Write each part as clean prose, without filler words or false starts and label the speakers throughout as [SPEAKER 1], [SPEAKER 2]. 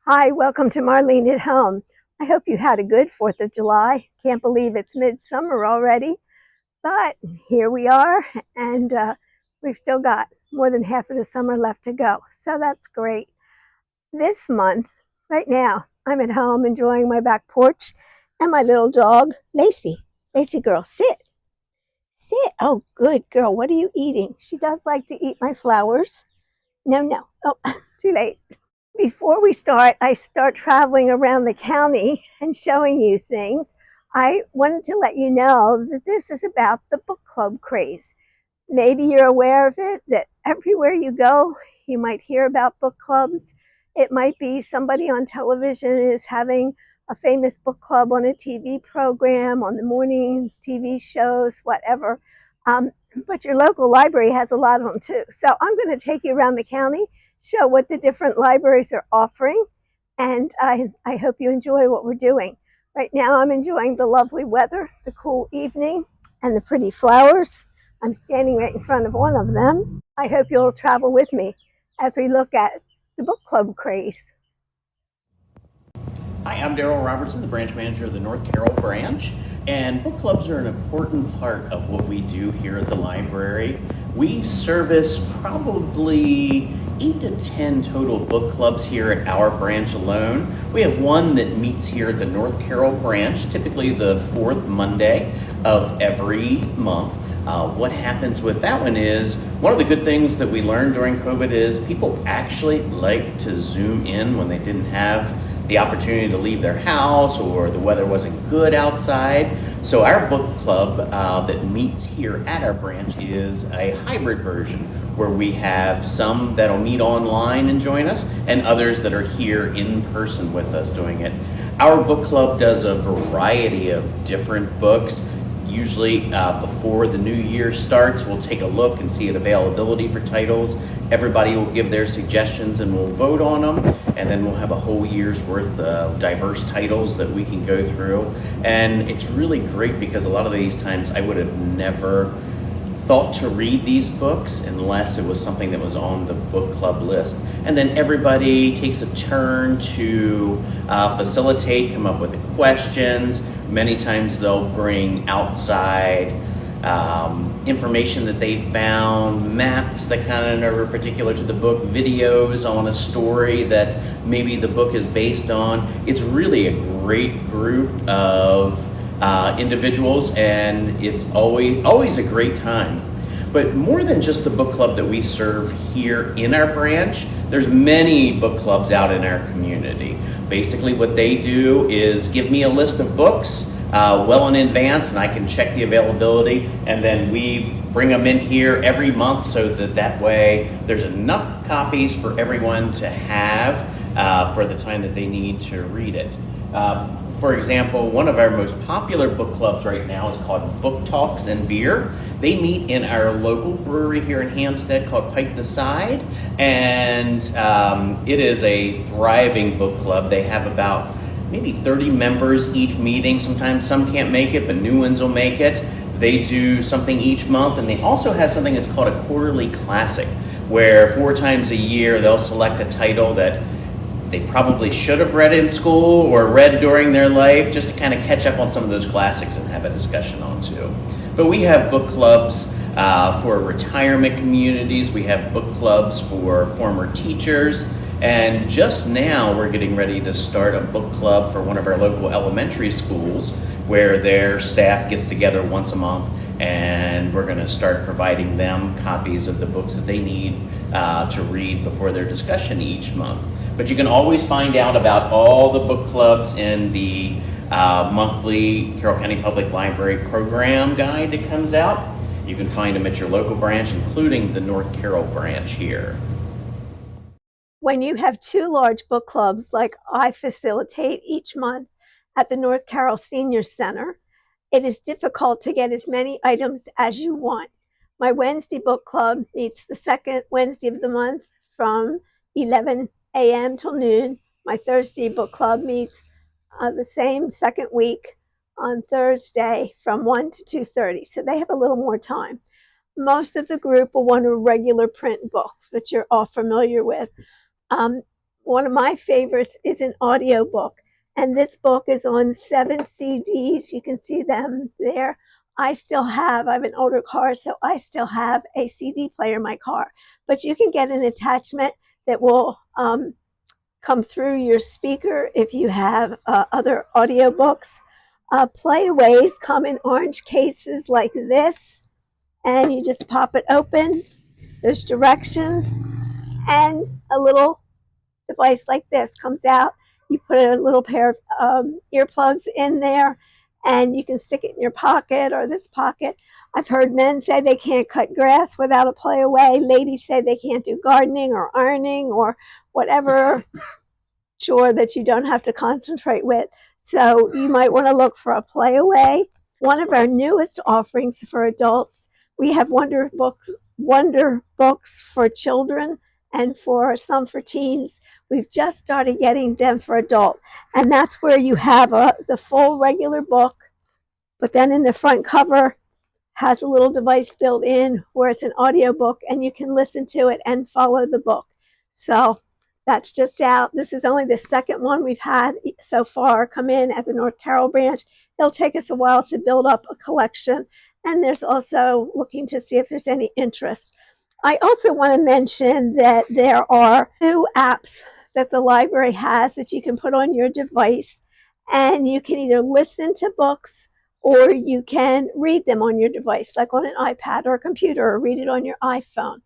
[SPEAKER 1] Hi, welcome to Marlene at Home. I hope you had a good 4th of July. Can't believe it's midsummer already, but here we are, and we've still got more than half of the summer left to go, so that's great. This month, right now, I'm at home enjoying my back porch and my little dog, Lacey. Lacey girl, sit. Sit. Oh, good girl. What are you eating? She does like to eat my flowers. No, no. Oh, too late. Before I start traveling around the county and showing you things, I wanted to let you know that this is about the book club craze. Maybe you're aware of it, that everywhere you go, you might hear about book clubs. It might be somebody on television is having a famous book club on a TV program, on the morning TV shows, whatever. But your local library has a lot of them too. So I'm going to take you around the county, show what the different libraries are offering, and I hope you enjoy what we're doing. Right now I'm enjoying the lovely weather, the cool evening, and the pretty flowers. I'm standing right in front of one of them. I hope you'll travel with me as we look at the book club craze.
[SPEAKER 2] Hi, I'm Darrell Robertson, the branch manager of the North Carroll branch, and book clubs are an important part of what we do here at the library. We service probably 8 to 10 total book clubs here at our branch alone. We have one that meets here at the North Carroll branch, typically the fourth Monday of every month. What happens with that one is, one of the good things that we learned during COVID is people actually like to Zoom in when they didn't have the opportunity to leave their house or the weather wasn't good outside. So our book club that meets here at our branch is a hybrid version where we have some that'll meet online and join us and others that are here in person with us doing it. Our book club does a variety of different books. Usually before the new year starts, we'll take a look and see at availability for titles. Everybody will give their suggestions and we'll vote on them, and then we'll have a whole year's worth of diverse titles that we can go through. And it's really great because a lot of these times I would have never thought to read these books unless it was something that was on the book club list. And then everybody takes a turn to facilitate, come up with the questions. Many times they'll bring outside information that they found, maps that kind of are particular to the book, videos on a story that maybe the book is based on. It's really a great group of individuals, and it's always a great time. But more than just the book club that we serve here in our branch, there's many book clubs out in our community. Basically what they do is give me a list of books well in advance, and I can check the availability, and then we bring them in here every month so that way there's enough copies for everyone to have for the time that they need to read it. For example, one of our most popular book clubs right now is called Book Talks and Beer. They meet in our local brewery here in Hampstead called Pike the Side, and it is a thriving book club. They have about maybe 30 members each meeting. Sometimes some can't make it, but new ones will make it. They do something each month, and they also have something that's called a quarterly classic, where 4 times a year they'll select a title that they probably should have read in school or read during their life, just to kind of catch up on some of those classics and have a discussion on too. But we have book clubs for retirement communities. We have book clubs for former teachers. And just now we're getting ready to start a book club for one of our local elementary schools where their staff gets together once a month, and we're going to start providing them copies of the books that they need to read before their discussion each month. But you can always find out about all the book clubs in the monthly Carroll County Public Library program guide that comes out. You can find them at your local branch, including the North Carroll branch here.
[SPEAKER 1] When you have 2 large book clubs like I facilitate each month at the North Carroll Senior Center, it is difficult to get as many items as you want. My Wednesday book club meets the second Wednesday of the month from 11 a.m. till noon. My Thursday book club meets the same second week on Thursday from 1 to 2:30, so they have a little more time. Most of the group will want a regular print book that you're all familiar with. one of my favorites is an audiobook. And this book is on 7 CDs. You can see them there. I have an older car, so I still have a CD player in my car. But you can get an attachment that will come through your speaker if you have other audiobooks. Playaways come in orange cases like this, and you just pop it open. There's directions, and a little device like this comes out. You put a little pair of earplugs in there, and you can stick it in your pocket or this pocket. I've heard men say they can't cut grass without a Playaway. Ladies say they can't do gardening or ironing or whatever chore that you don't have to concentrate with. So you might want to look for a Playaway. One of our newest offerings for adults, we have Wonder Books for children and for some for teens. We've just started getting them for adult, and that's where you have the full regular book, but then in the front cover has a little device built in where it's an audio book, and you can listen to it and follow the book. So that's just out. This is only the second one we've had so far come in at the North Carroll branch. It'll take us a while to build up a collection, and there's also looking to see if there's any interest. I also want to mention that there are 2 apps that the library has that you can put on your device, and you can either listen to books or you can read them on your device, like on an iPad or a computer, or read it on your iPhone.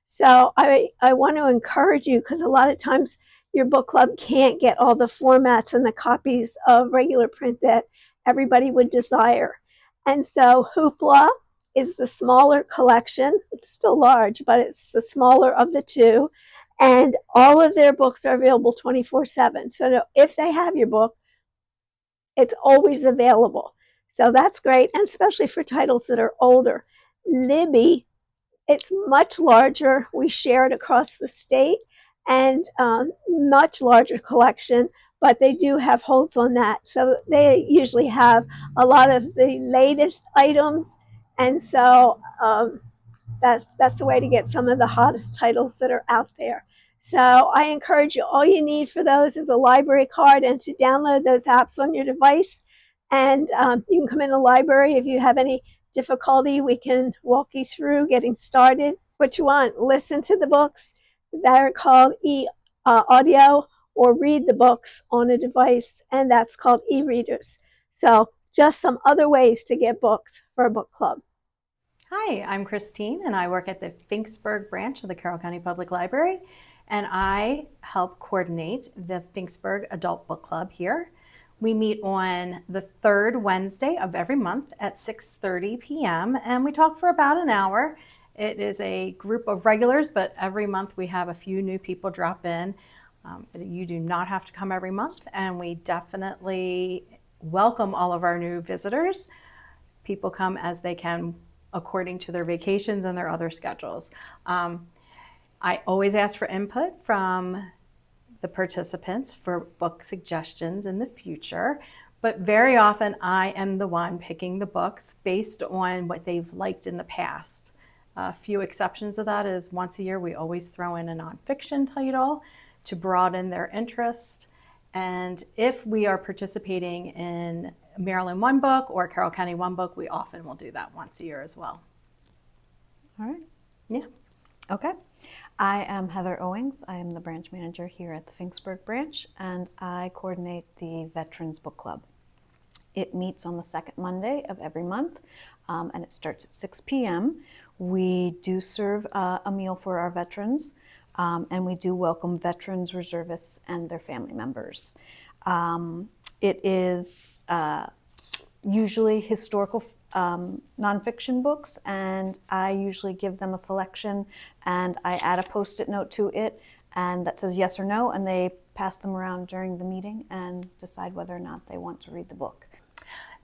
[SPEAKER 1] So I want to encourage you, because a lot of times your book club can't get all the formats and the copies of regular print that everybody would desire. And so Hoopla is the smaller collection. It's still large, but it's the smaller of the 2. And all of their books are available 24/7. So if they have your book, it's always available. So that's great, and especially for titles that are older. Libby, it's much larger. We share it across the state, and much larger collection, but they do have holds on that. So they usually have a lot of the latest items, and so that's a way to get some of the hottest titles that are out there. So I encourage you, all you need for those is a library card and to download those apps on your device. And you can come in the library. If you have any difficulty, we can walk you through getting started. What you want, listen to the books that are called audio, or read the books on a device, and that's called e-readers. So just some other ways to get books for a book club.
[SPEAKER 3] Hi, I'm Christine, and I work at the Finksburg branch of the Carroll County Public Library, and I help coordinate the Finksburg Adult Book Club here. We meet on the 3rd Wednesday of every month at 6:30 p.m. and we talk for about an hour. It is a group of regulars, but every month we have a few new people drop in. You do not have to come every month, and we definitely welcome all of our new visitors. People come as they can according to their vacations and their other schedules. I always ask for input from the participants for book suggestions in the future, but very often I am the one picking the books based on what they've liked in the past. A few exceptions of that is once a year we always throw in a nonfiction title to broaden their interest. And if we are participating in Maryland One Book or Carroll County One Book, we often will do that once a year as well.
[SPEAKER 4] All right.
[SPEAKER 3] Yeah.
[SPEAKER 4] Okay. I am Heather Owings. I am the branch manager here at the Finksburg branch, and I coordinate the Veterans Book Club. It meets on the 2nd Monday of every month, and it starts at 6 p.m. We do serve a meal for our veterans, and we do welcome veterans, reservists, and their family members. It is usually historical nonfiction books, and I usually give them a selection, and I add a Post-it note to it, and that says yes or no, and they pass them around during the meeting and decide whether or not they want to read the book.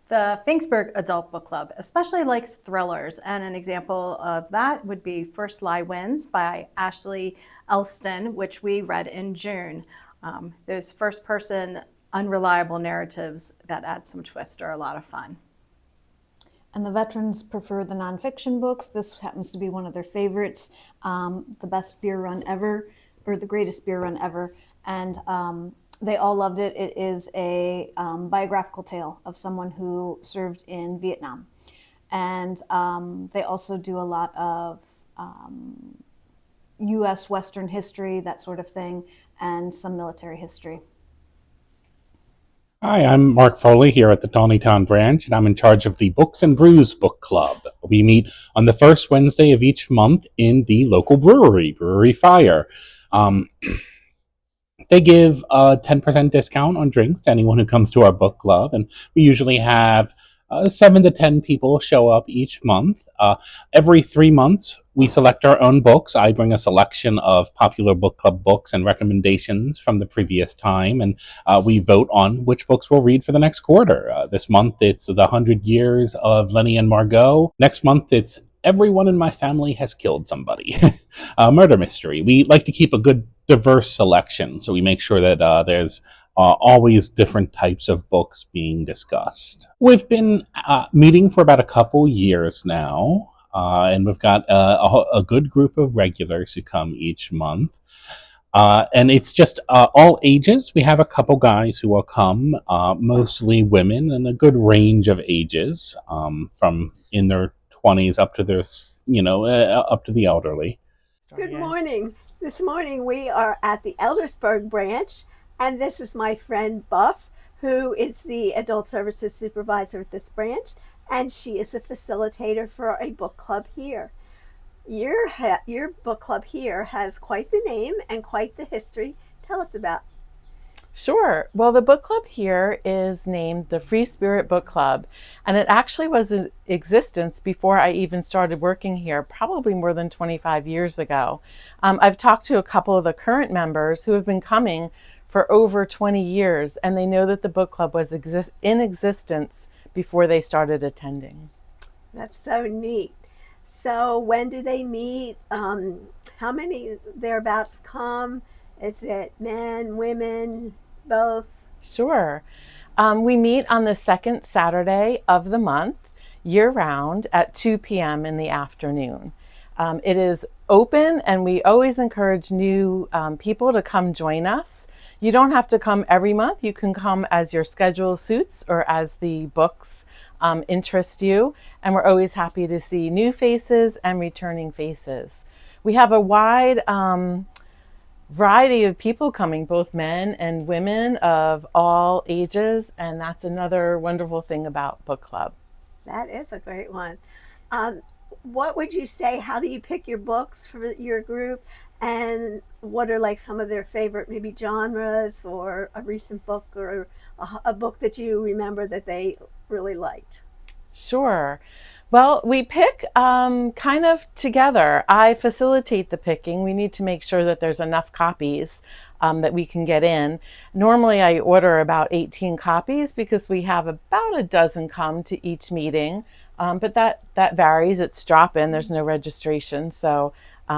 [SPEAKER 3] The Finksburg Adult Book Club especially likes thrillers, and an example of that would be First Lie Wins by Ashley Elston, which we read in June. Those first-person unreliable narratives that add some twist are a lot of fun.
[SPEAKER 4] And the veterans prefer the nonfiction books. This happens to be one of their favorites, The Best Beer Run Ever or the greatest beer run ever, and they all loved it. It is a biographical tale of someone who served in Vietnam, and they also do a lot of U.S. Western history, that sort of thing, and some military history.
[SPEAKER 5] Hi, I'm Mark Foley here at the Tawnytown branch, and I'm in charge of the Books and Brews Book Club. We meet on the first Wednesday of each month in the local brewery, Brewery Fire. They give a 10% discount on drinks to anyone who comes to our book club, and we usually have 7 to 10 people show up each month. Every 3 months, we select our own books. I bring a selection of popular book club books and recommendations from the previous time, and we vote on which books we'll read for the next quarter. This month, it's The 100 Years of Lenny and Margot. Next month, it's Everyone in My Family Has Killed Somebody, a murder mystery. We like to keep a good, diverse selection, so we make sure that there's always different types of books being discussed. We've been meeting for about a couple years now, and we've got a good group of regulars who come each month. And it's just all ages. We have a couple guys who will come, mostly women, and a good range of ages, from in their 20s up to their, up to the elderly.
[SPEAKER 1] Good morning. This morning we are at the Eldersburg branch, and this is my friend Buff, who is the Adult Services Supervisor at this branch, and she is a facilitator for a book club here. Your book club here has quite the name and quite the history. Tell us about it.
[SPEAKER 6] Sure. Well, the book club here is named the Free Spirit Book Club, and it actually was in existence before I even started working here, probably more than 25 years ago. I've talked to a couple of the current members who have been coming for over 20 years, and they know that the book club was in existence before they started attending.
[SPEAKER 1] That's so neat. So when do they meet? How many thereabouts come? Is it men, women, both?
[SPEAKER 6] Sure. We meet on the second Saturday of the month, year-round, at 2 p.m. in the afternoon. It is open, and we always encourage new people to come join us. You don't have to come every month. You can come as your schedule suits or as the books interest you. And we're always happy to see new faces and returning faces. We have a wide variety of people coming, both men and women of all ages, and that's another wonderful thing about book club.
[SPEAKER 1] That is a great one. What would you say, how do you pick your books for your group, and what are like some of their favorite maybe genres, or a recent book, or a book that you remember that they really liked?
[SPEAKER 6] Sure. Well, we pick kind of together. I facilitate the picking. We need to make sure that there's enough copies that we can get in. Normally I order about 18 copies because we have about a dozen come to each meeting, but that varies. It's drop-in, there's no registration, so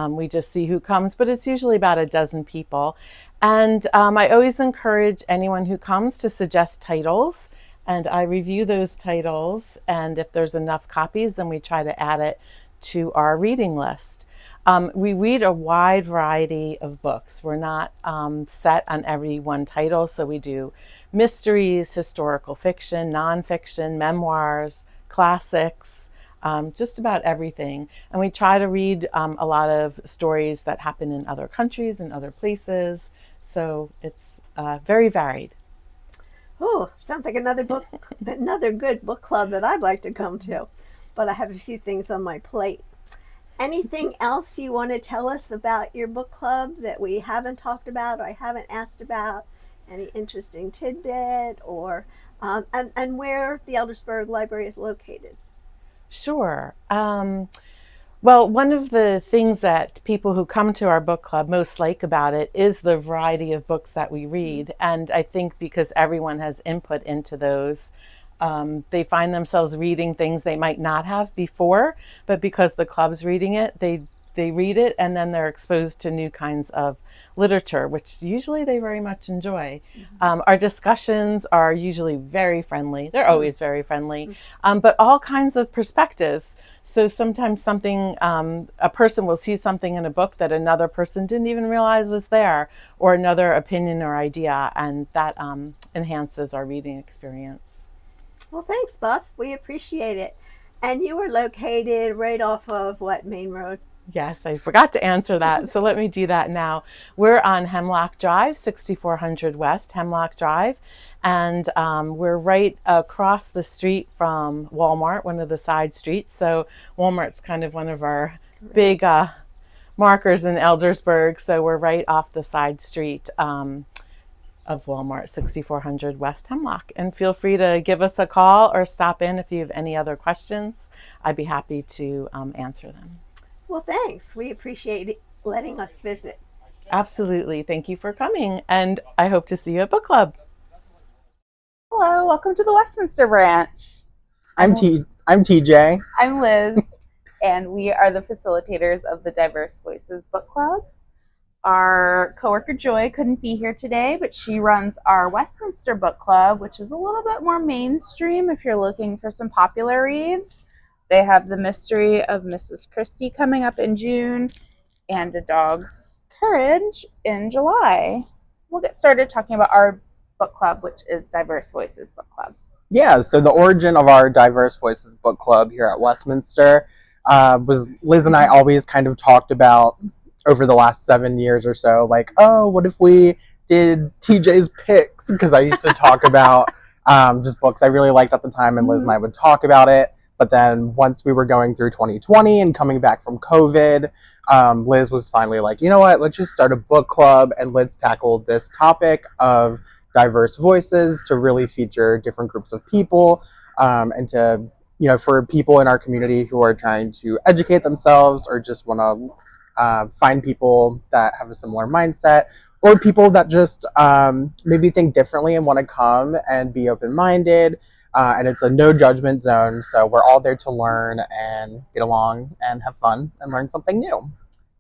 [SPEAKER 6] we just see who comes, but it's usually about a dozen people. And I always encourage anyone who comes to suggest titles, and I review those titles, and if there's enough copies, then we try to add it to our reading list. We read a wide variety of books. We're not set on every one title, so we do mysteries, historical fiction, nonfiction, memoirs, classics, just about everything. And we try to read a lot of stories that happen in other countries and other places, so it's very varied.
[SPEAKER 1] Oh, sounds like another good book club that I'd like to come to, but I have a few things on my plate. Anything else you want to tell us about your book club that we haven't talked about or I haven't asked about? Any interesting tidbit, or and where the Eldersburg Library is located?
[SPEAKER 6] Sure. Well, one of the things that people who come to our book club most like about it is the variety of books that we read. And I think because everyone has input into those, they find themselves reading things they might not have before, but because the club's reading it, they they read it and then they're exposed to new kinds of literature, which usually they very much enjoy. Our discussions are usually very friendly. They're always very friendly, but all kinds of perspectives. So sometimes something, a person will see something in a book that another person didn't even realize was there, or another opinion or idea, and that enhances our reading experience.
[SPEAKER 1] Well, thanks, Buff. We appreciate it. And you were located right off of what main road?
[SPEAKER 6] Yes, I forgot to answer that, so let me do that now. We're on Hemlock Drive, 6400 West Hemlock Drive, and we're right across the street from Walmart, one of the side streets. So Walmart's kind of one of our big markers in Eldersburg, so we're right off the side street of Walmart, 6400 West Hemlock. And feel free to give us a call or stop in if you have any other questions. I'd be happy to answer them.
[SPEAKER 1] Well, thanks. We appreciate letting us visit.
[SPEAKER 6] Absolutely. Thank you for coming, and I hope to see you at book club.
[SPEAKER 7] Hello, welcome to the Westminster branch.
[SPEAKER 8] I'm TJ.
[SPEAKER 7] I'm Liz, and we are the facilitators of the Diverse Voices Book Club. Our coworker Joy couldn't be here today, but she runs our Westminster Book Club, which is a little bit more mainstream if you're looking for some popular reads. They have The Mystery of Mrs. Christie coming up in June and A Dog's Courage in July. So we'll get started talking about our book club, which is Diverse Voices Book Club.
[SPEAKER 8] Yeah, so the origin of our Diverse Voices Book Club here at Westminster was Liz and I always kind of talked about over the last 7 years or so, like, oh, what if we did TJ's picks? Because I used to talk about just books I really liked at the time, and Liz and I would talk about it. But then once we were going through 2020 and coming back from COVID, Liz was finally like, you know what, let's just start a book club and let's tackle this topic of diverse voices to really feature different groups of people, and to, you know, for people in our community who are trying to educate themselves or just want to find people that have a similar mindset, or people that just maybe think differently and want to come and be open-minded. And it's a no judgment zone, so we're all there to learn and get along and have fun and learn something new.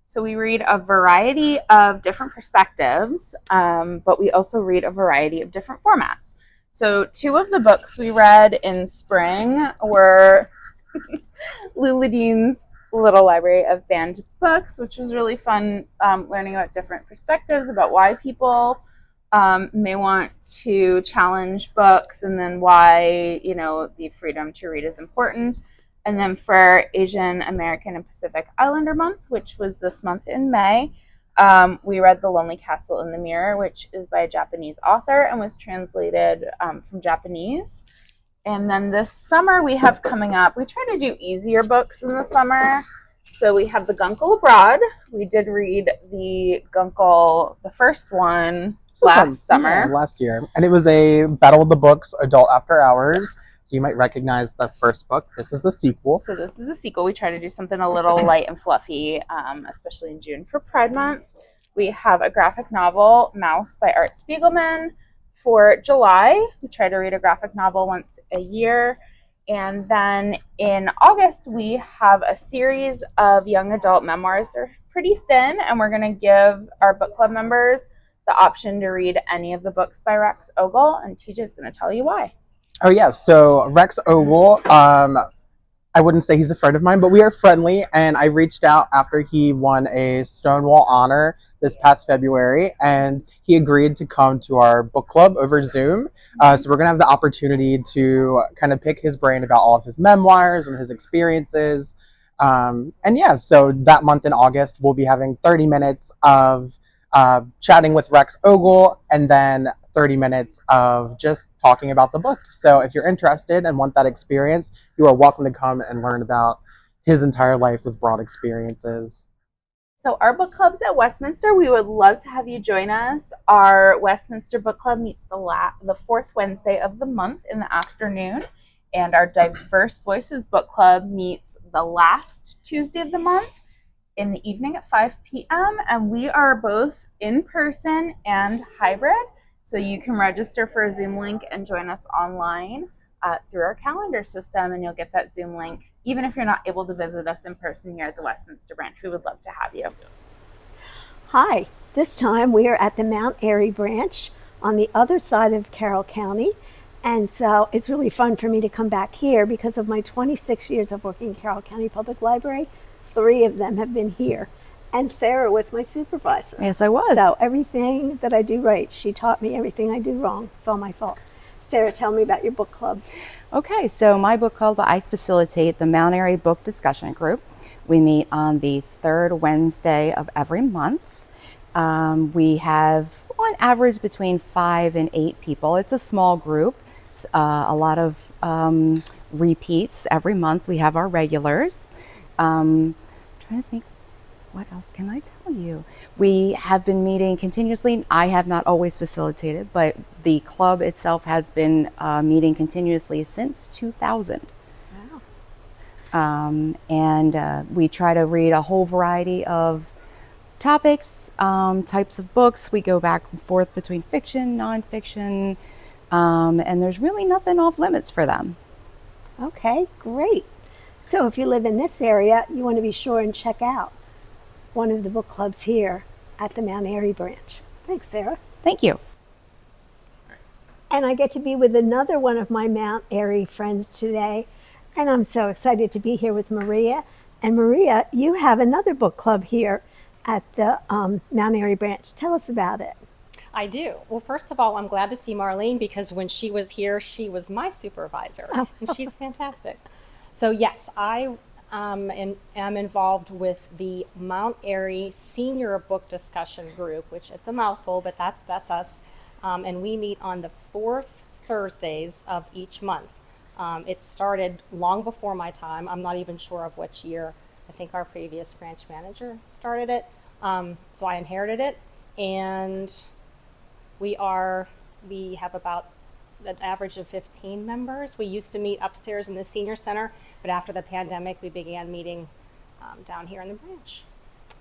[SPEAKER 7] So we read a variety of different perspectives, but we also read a variety of different formats. So 2 of the books we read in spring were Lula Dean's Little Library of Banned Books, which was really fun, learning about different perspectives about why people may want to challenge books, and then why, you know, the freedom to read is important. And then for Asian American and Pacific Islander Month, which was this month in May, we read The Lonely Castle in the Mirror, which is by a Japanese author and was translated from Japanese. And then this summer we have coming up, we try to do easier books in the summer. So we have The Guncle Abroad. We did read the Guncle, the first one, last summer.
[SPEAKER 8] Yeah, last year. And it was a Battle of the Books Adult After Hours. Yes. So you might recognize the first book. This is the sequel.
[SPEAKER 7] So this is a sequel. We try to do something a little light and fluffy, especially in June for Pride Month. We have a graphic novel, Mouse by Art Spiegelman. For July, we try to read a graphic novel once a year. And then in August, we have a series of young adult memoirs. They're pretty thin, and we're going to give our book club members the option to read any of the books by Rex Ogle, and TJ is going to tell you why.
[SPEAKER 8] Oh, yeah. So Rex Ogle, I wouldn't say he's a friend of mine, but we are friendly, and I reached out after he won a Stonewall honor this past February, and he agreed to come to our book club over Zoom. So we're going to have the opportunity to kind of pick his brain about all of his memoirs and his experiences. And yeah, so that month in August, we'll be having 30 minutes of chatting with Rex Ogle, and then 30 minutes of just talking about the book. So if you're interested and want that experience, you are welcome to come and learn about his entire life with broad experiences.
[SPEAKER 7] So our book clubs at Westminster, we would love to have you join us. Our Westminster Book Club meets the fourth Wednesday of the month in the afternoon, and our Diverse Voices Book Club meets the last Tuesday of the month in the evening at 5 p.m. And we are both in person and hybrid, so you can register for a Zoom link and join us online. through our calendar system, and you'll get that Zoom link. Even if you're not able to visit us in person here at the Westminster branch, we would love to have you.
[SPEAKER 1] Hi, this time we are at the Mount Airy branch on the other side of Carroll County. And so it's really fun for me to come back here because of my 26 years of working in Carroll County Public Library. 3 of them have been here. And Sarah was my supervisor.
[SPEAKER 9] Yes, I was.
[SPEAKER 1] So everything that I do right, she taught me. Everything I do wrong, it's all my fault. Sarah, tell me about your book club.
[SPEAKER 9] Okay, so my book club, I facilitate the Mount Airy Book Discussion Group. We meet on the 3rd Wednesday of every month. We have on average between 5 and 8 people. It's a small group. A lot of repeats every month. We have our regulars. Trying to think, what else can I tell you? We have been meeting continuously. I have not always facilitated, but the club itself has been meeting continuously since 2000.
[SPEAKER 1] Wow.
[SPEAKER 9] And we try to read a whole variety of topics, types of books. We go back and forth between fiction, nonfiction, and there's really nothing off limits for them.
[SPEAKER 1] Okay, great. So if you live in this area, you want to be sure and check out one of the book clubs here at the Mount Airy branch. Thanks, Sarah.
[SPEAKER 9] Thank you.
[SPEAKER 1] And I get to be with another one of my Mount Airy friends today, and I'm so excited to be here with Maria. And Maria, you have another book club here at the Mount Airy branch. Tell us about it.
[SPEAKER 10] I do. Well, first of all, I'm glad to see Marlene because when she was here, she was my supervisor, and she's fantastic. So yes, I am involved with the Mount Airy Senior Book Discussion Group, which it's a mouthful, but that's us. And we meet on the 4th Thursdays of each month. It started long before my time. I'm not even sure of which year. I think our previous branch manager started it. So I inherited it, and we have about an average of 15 members. We used to meet upstairs in the senior center, but after the pandemic, we began meeting down here in the branch.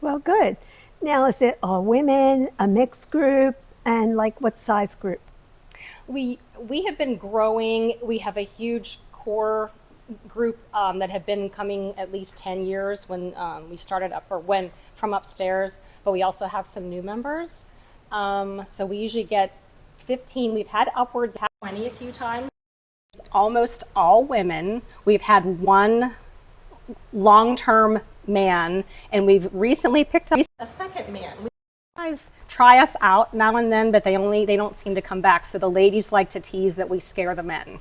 [SPEAKER 1] Well, good. Now, is it all women, a mixed group, and like what size group?
[SPEAKER 10] We have been growing. We have a huge core group that have been coming at least 10 years when we started up, or when from upstairs, but we also have some new members. So we usually get 15. We've had upwards of 20 a few times. It's almost all women. We've had one long-term man, and we've recently picked up a second man. We guys try us out now and then, but they don't seem to come back. So the ladies like to tease that we scare the men.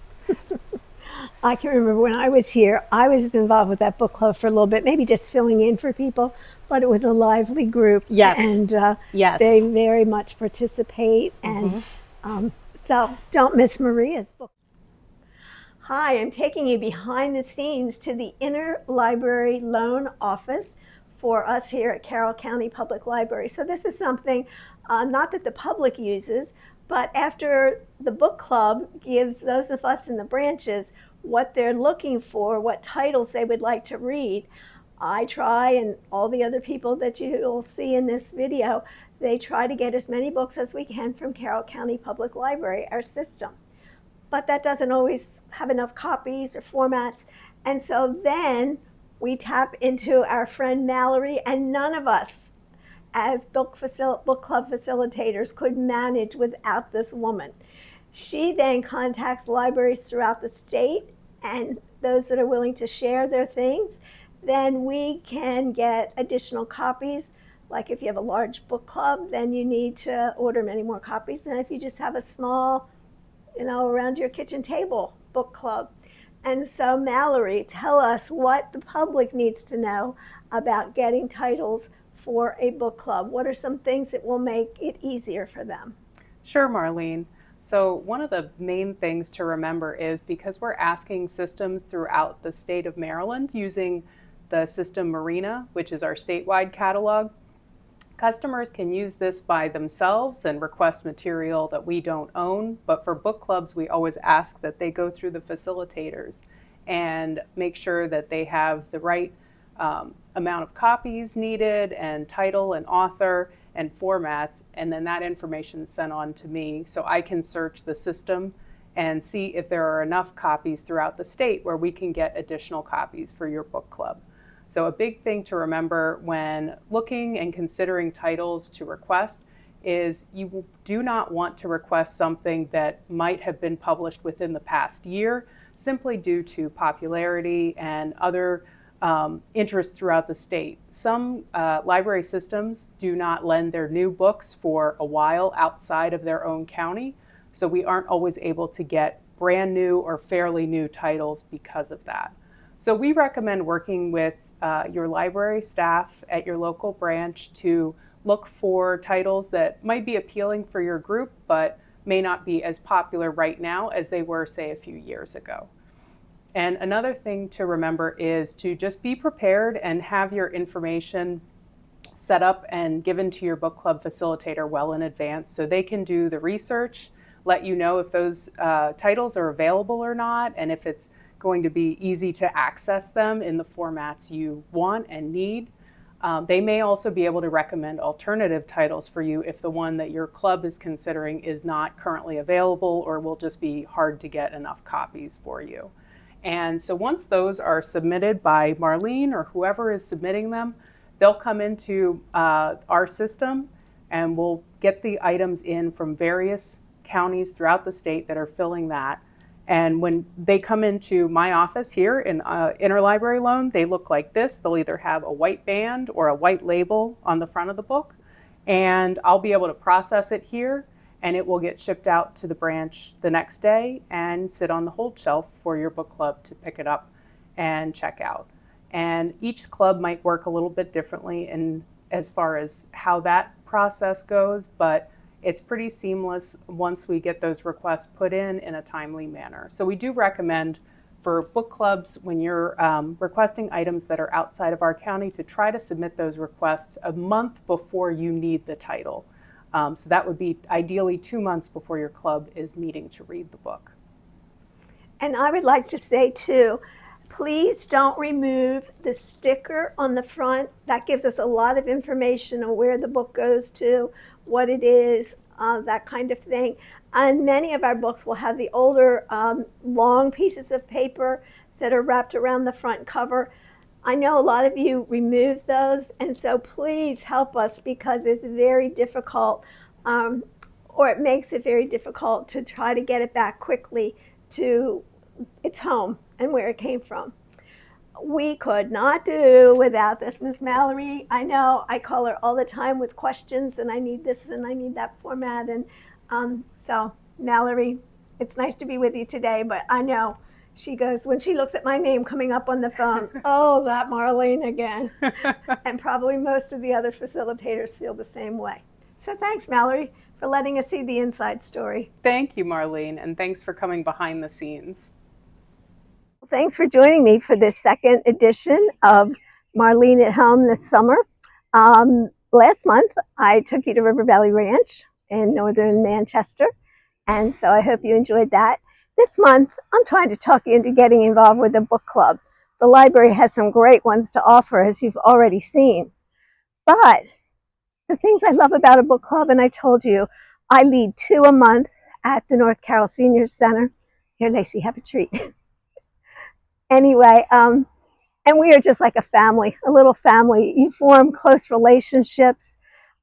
[SPEAKER 1] I can remember when I was here, I was involved with that book club for a little bit, maybe just filling in for people, but it was a lively group.
[SPEAKER 10] Yes.
[SPEAKER 1] And
[SPEAKER 10] yes.
[SPEAKER 1] They very much participate. And so don't miss Maria's book. Hi, I'm taking you behind the scenes to the interlibrary loan office for us here at Carroll County Public Library. So this is something not that the public uses, but after the book club gives those of us in the branches what they're looking for, what titles they would like to read, I try, and all the other people that you'll see in this video, they try to get as many books as we can from Carroll County Public Library, our system. But that doesn't always have enough copies or formats. And so then we tap into our friend Mallory, and none of us as book club facilitators could manage without this woman. She then contacts libraries throughout the state, and those that are willing to share their things, then we can get additional copies. Like if you have a large book club, then you need to order many more copies than if you just have a small, around your kitchen table book club. And so Mallory, tell us what the public needs to know about getting titles for a book club. What are some things that will make it easier for them?
[SPEAKER 11] Sure, Marlene. So one of the main things to remember is because we're asking systems throughout the state of Maryland using the system Marina, which is our statewide catalog, customers can use this by themselves and request material that we don't own. But for book clubs, we always ask that they go through the facilitators and make sure that they have the right amount of copies needed, and title and author and formats, and then that information is sent on to me so I can search the system and see if there are enough copies throughout the state where we can get additional copies for your book club. So a big thing to remember when looking and considering titles to request is you do not want to request something that might have been published within the past year, simply due to popularity and other interest throughout the state. Some library systems do not lend their new books for a while outside of their own county, so we aren't always able to get brand new or fairly new titles because of that. So we recommend working with your library staff at your local branch to look for titles that might be appealing for your group, but may not be as popular right now as they were, say, a few years ago. And another thing to remember is to just be prepared and have your information set up and given to your book club facilitator well in advance so they can do the research, let you know if those titles are available or not, and if it's going to be easy to access them in the formats you want and need. They may also be able to recommend alternative titles for you if the one that your club is considering is not currently available or will just be hard to get enough copies for you. And so once those are submitted by Marlene or whoever is submitting them, they'll come into our system and we'll get the items in from various counties throughout the state that are filling that. And when they come into my office here in Interlibrary Loan, they look like this. They'll either have a white band or a white label on the front of the book. And I'll be able to process it here, and it will get shipped out to the branch the next day and sit on the hold shelf for your book club to pick it up and check out. And each club might work a little bit differently in as far as how that process goes, but it's pretty seamless once we get those requests put in a timely manner. So we do recommend for book clubs, when you're requesting items that are outside of our county, to try to submit those requests a month before you need the title. So that would be ideally 2 months before your club is meeting to read the book.
[SPEAKER 1] And I would like to say too, please don't remove the sticker on the front. That gives us a lot of information on where the book goes to, what it is, that kind of thing. And many of our books will have the older long pieces of paper that are wrapped around the front cover. I know a lot of you remove those, and so please help us, because it's very difficult, or it makes it very difficult to try to get it back quickly to its home and where it came from. We could not do without this, Miss Mallory. I know I call her all the time with questions, and I need this and I need that format. And so, Mallory, it's nice to be with you today, but I know she goes, when she looks at my name coming up on the phone, oh, that Marlene again. And probably most of the other facilitators feel the same way. So thanks, Mallory, for letting us see the inside story.
[SPEAKER 11] Thank you, Marlene, and thanks for coming behind the scenes.
[SPEAKER 1] Thanks for joining me for this second edition of Marlene at Home this summer. Last month, I took you to River Valley Ranch in northern Manchester, and so I hope you enjoyed that. This month, I'm trying to talk you into getting involved with a book club. The library has some great ones to offer, as you've already seen. But the things I love about a book club, and I told you, I lead 2 a month at the North Carroll Senior Center. Here, Lacey, have a treat. Anyway, and we are just like a family, a little family. You form close relationships.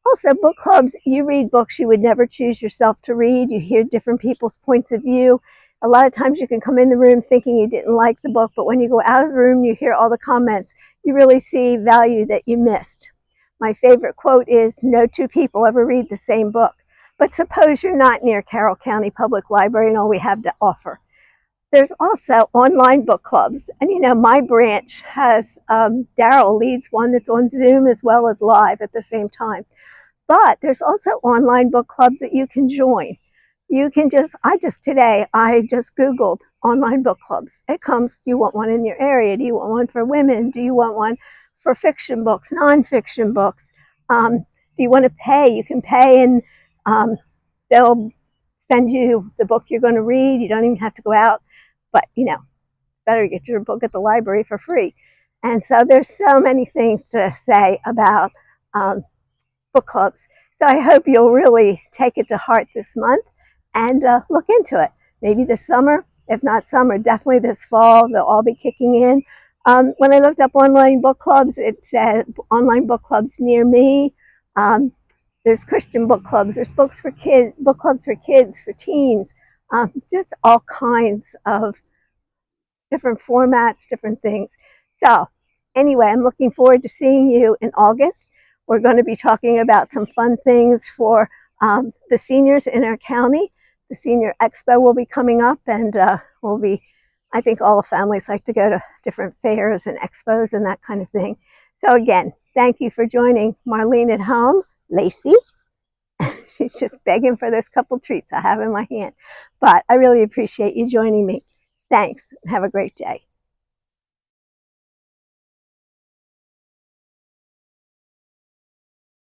[SPEAKER 1] Also, book clubs, you read books you would never choose yourself to read. You hear different people's points of view. A lot of times you can come in the room thinking you didn't like the book, but when you go out of the room, you hear all the comments. You really see value that you missed. My favorite quote is, no two people ever read the same book. But suppose you're not near Carroll County Public Library and all we have to offer. There's also online book clubs. And you know, my branch has, Darryl leads one that's on Zoom as well as live at the same time. But there's also online book clubs that you can join. You can I just Googled online book clubs. It comes, do you want one in your area? Do you want one for women? Do you want one for fiction books, nonfiction books? Do you want to pay? You can pay and they'll send you the book you're going to read. You don't even have to go out. But, you know, it's better to get your book at the library for free. And so there's so many things to say about book clubs. So I hope you'll really take it to heart this month and look into it. maybe this summer. If not summer, definitely this fall, they'll all be kicking in. When I looked up online book clubs, it said online book clubs near me. There's Christian book clubs, there's books for kids, book clubs for kids, for teens, just all kinds of different formats, different things. So anyway, I'm looking forward to seeing you in August. We're going to be talking about some fun things for the seniors in our county. The Senior Expo will be coming up, and I think all the families like to go to different fairs and expos and that kind of thing. So again, thank you for joining Marlene at home. Lacey, she's just begging for this couple treats I have in my hand. But I really appreciate you joining me. Thanks. Have a great day.